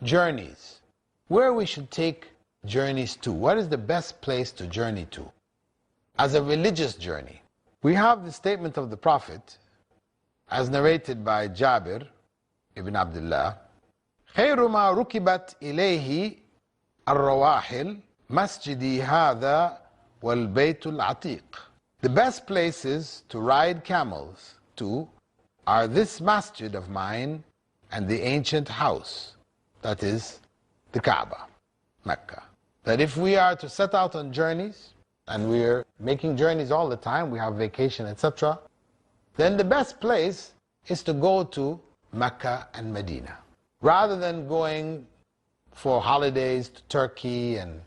journeys. Where we should take journeys to. What is the best place to journey to? As a religious journey. We have the statement of the Prophet, as narrated by Jabir ibn Abdullah, خير ما ركبت إليه الرواحل مسجدي هذا والبيت العتيق. The best places to ride camels to are this masjid of mine and the ancient house, that is the Kaaba, Mecca. That if we are to set out on journeys, and we're making journeys all the time, we have vacation, etc., then the best place is to go to Mecca and Medina. Rather than going for holidays to Turkey and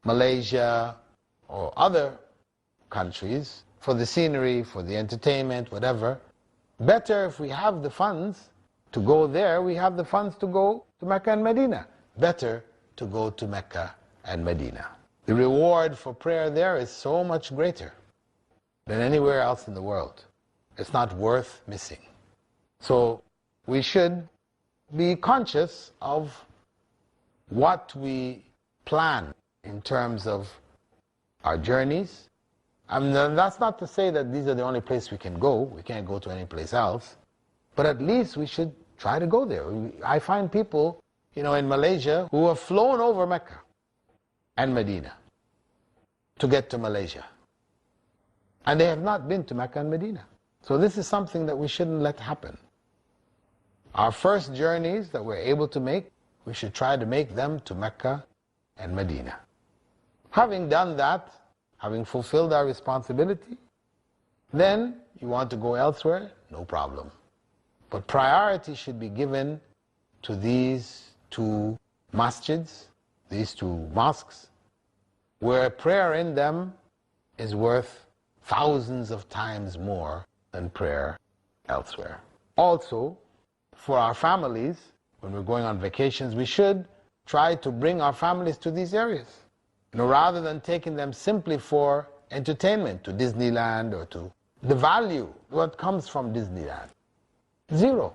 Malaysia or other countries for the scenery, for the entertainment, whatever, better if we have the funds to go there, we have the funds to go to Mecca and Medina. Better to go to Mecca and Medina. The reward for prayer there is so much greater than anywhere else in the world. It's not worth missing. So we should be conscious of what we plan in terms of our journeys. And that's not to say that these are the only places we can go. We can't go to any place else. But at least we should try to go there. I find people, in Malaysia who have flown over Mecca and Medina to get to Malaysia. And they have not been to Mecca and Medina. So this is something that we shouldn't let happen. Our first journeys that we're able to make, we should try to make them to Mecca and Medina. Having done that, having fulfilled our responsibility, then you want to go elsewhere, no problem. But priority should be given to these two masjids, these two mosques, where prayer in them is worth thousands of times more than prayer elsewhere. Also, for our families, when we're going on vacations, we should try to bring our families to these areas. Rather than taking them simply for entertainment to Disneyland or to the value, what comes from Disneyland? Zero.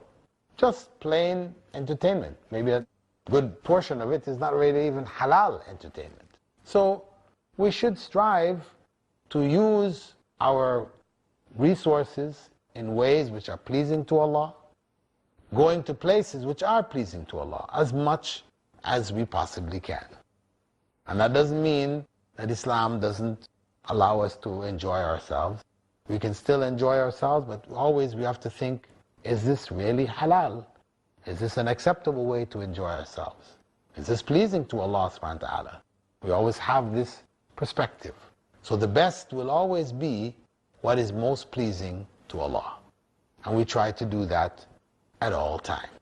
Just plain entertainment. Maybe a good portion of it is not really even halal entertainment. So we should strive to use our resources in ways which are pleasing to Allah, going to places which are pleasing to Allah as much as we possibly can. And that doesn't mean that Islam doesn't allow us to enjoy ourselves. We can still enjoy ourselves, but always we have to think, is this really halal? Is this an acceptable way to enjoy ourselves? Is this pleasing to Allah subhanahu wa ta'ala? We always have this perspective. So the best will always be what is most pleasing to Allah. And we try to do that at all times.